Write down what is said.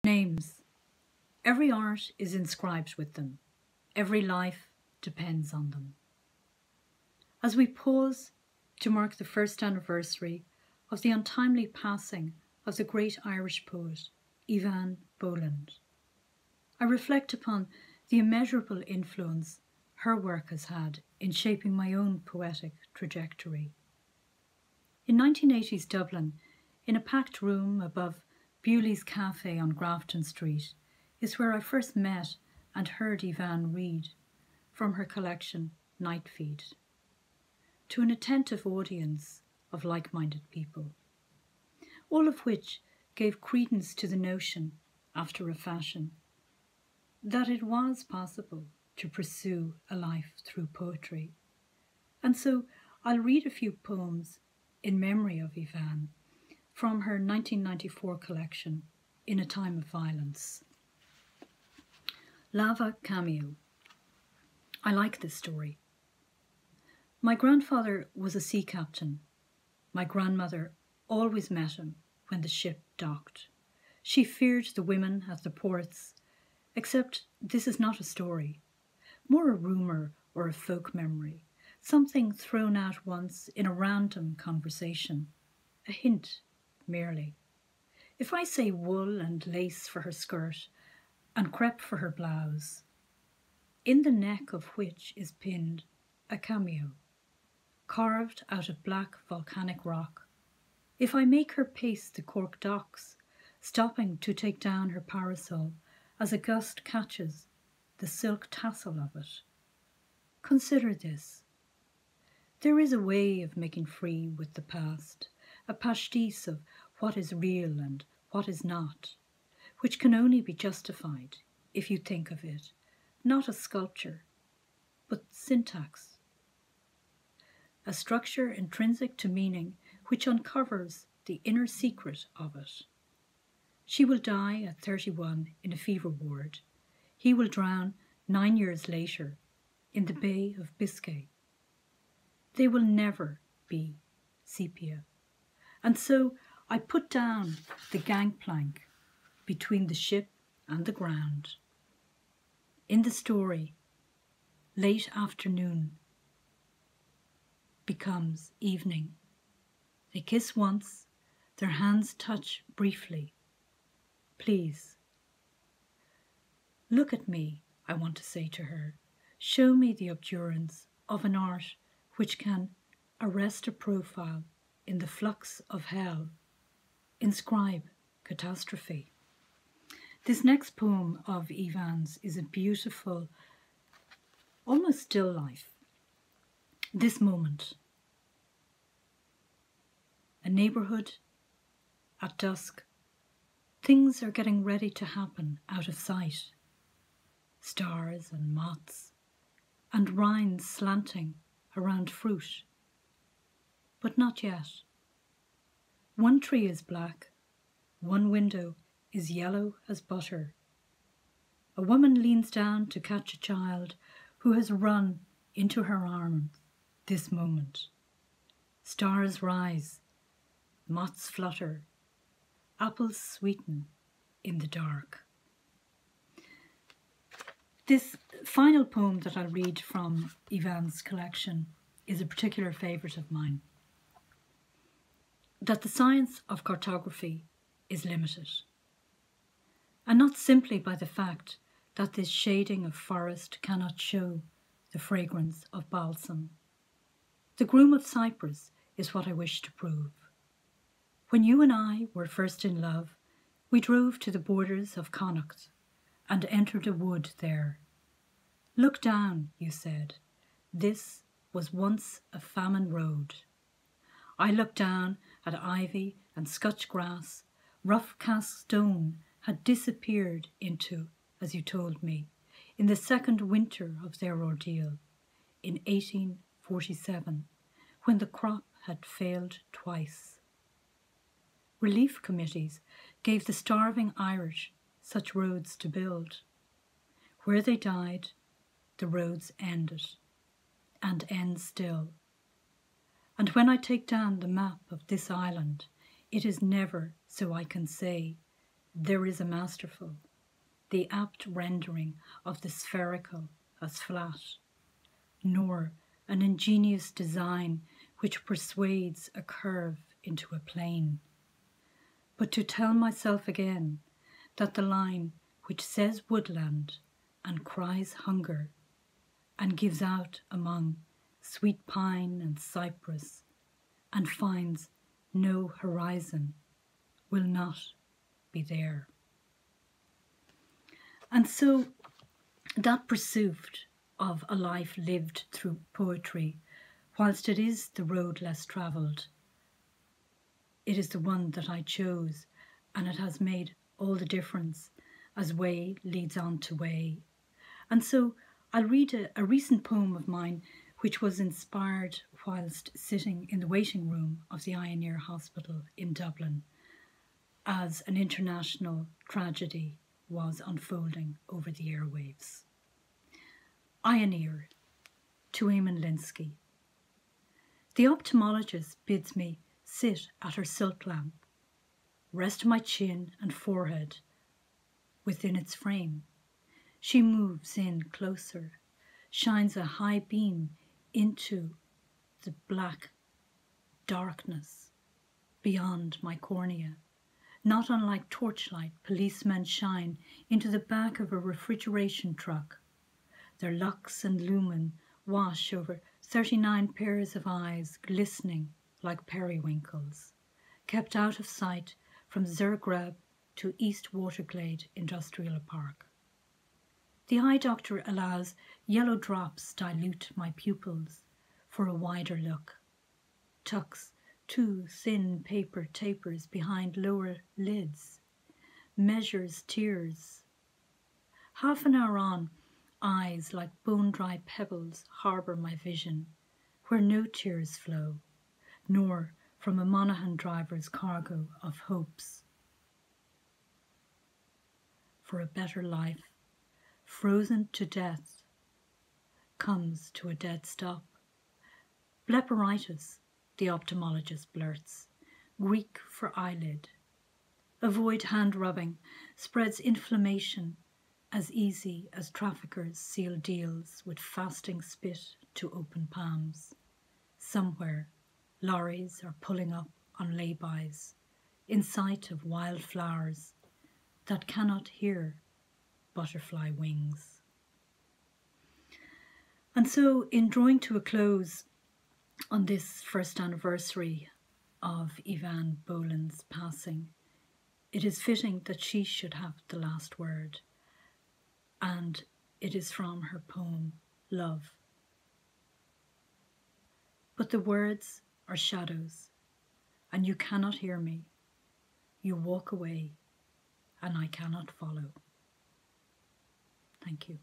Names. Every art is inscribed with them. Every life depends on them. As we pause to mark the first anniversary of the untimely passing of the great Irish poet Eavan Boland, I reflect upon the immeasurable influence her work has had in shaping my own poetic trajectory. In 1980s Dublin, in a packed room above Bewley's Cafe on Grafton Street, is where I first met and heard Eavan read from her collection Night Feed to an attentive audience of like-minded people, all of which gave credence to the notion, after a fashion, that it was possible to pursue a life through poetry. And so I'll read a few poems in memory of Eavan from her 1994 collection, In a Time of Violence. Lava Cameo. I like this story. My grandfather was a sea captain. My grandmother always met him when the ship docked. She feared the women at the ports, except this is not a story, more a rumour or a folk memory, something thrown out once in a random conversation, a hint merely. If I say wool and lace for her skirt and crepe for her blouse, in the neck of which is pinned a cameo, carved out of black volcanic rock, if I make her pace the Cork docks, stopping to take down her parasol as a gust catches the silk tassel of it, consider this. There is a way of making free with the past, a pastiche of what is real and what is not, which can only be justified if you think of it, not as sculpture, but syntax, a structure intrinsic to meaning which uncovers the inner secret of it. She will die at 31 in a fever ward. He will drown 9 years later in the Bay of Biscay. They will never be sepia. And so I put down the gangplank between the ship and the ground. In the story, late afternoon becomes evening. They kiss once, their hands touch briefly. Please. Look at me, I want to say to her. Show me the obdurance of an art which can arrest a profile in the flux of hell, inscribe catastrophe. This next poem of Eavan's is a beautiful, almost still life. This moment. A neighbourhood at dusk. Things are getting ready to happen out of sight. Stars and moths and rinds slanting around fruit. But not yet. One tree is black, one window is yellow as butter. A woman leans down to catch a child who has run into her arms this moment. Stars rise, moths flutter, apples sweeten in the dark. This final poem that I'll read from Eavan's collection is a particular favourite of mine. That the science of cartography is limited, and not simply by the fact that this shading of forest cannot show the fragrance of balsam. The groom of cypress is what I wish to prove. When you and I were first in love, we drove to the borders of Connacht and entered a wood there. Look down, you said. This was once a famine road. I looked down at ivy and scotch grass. Rough cast stone had disappeared into, as you told me, in the second winter of their ordeal, in 1847, when the crop had failed twice. Relief committees gave the starving Irish such roads to build. Where they died, the roads ended, and end still. And when I take down the map of this island, it is never, so I can say, there is a masterful, the apt rendering of the spherical as flat, nor an ingenious design which persuades a curve into a plane, but to tell myself again that the line which says woodland and cries hunger and gives out among sweet pine and cypress and finds no horizon will not be there. And so that pursuit of a life lived through poetry, whilst it is the road less travelled, it is the one that I chose, and it has made all the difference as way leads on to way. And so I'll read a recent poem of mine which was inspired whilst sitting in the waiting room of the Ioneer Hospital in Dublin as an international tragedy was unfolding over the airwaves. Ioneer, to Eamon Linsky. The ophthalmologist bids me sit at her silk lamp, rest my chin and forehead within its frame. She moves in closer, shines a high beam into the black darkness beyond my cornea. Not unlike torchlight, policemen shine into the back of a refrigeration truck. Their lux and lumen wash over 39 pairs of eyes glistening like periwinkles, kept out of sight from Zagreb to East Waterglade Industrial Park. The eye doctor allows yellow drops dilute my pupils for a wider look, tucks 2 thin paper tapers behind lower lids, measures tears. Half an hour on, eyes like bone-dry pebbles harbour my vision, where no tears flow, nor from a Monaghan driver's cargo of hopes for a better life, frozen to death, comes to a dead stop. Blepharitis, the ophthalmologist blurts, Greek for eyelid. Avoid hand rubbing, spreads inflammation as easy as traffickers seal deals with fasting spit to open palms. Somewhere, lorries are pulling up on lay-bys, in sight of wild flowers that cannot hear butterfly wings. And so, in drawing to a close on this first anniversary of Eavan Boland's passing, it is fitting that she should have the last word, and it is from her poem, Love. But the words are shadows, and you cannot hear me. You walk away, and I cannot follow. Thank you.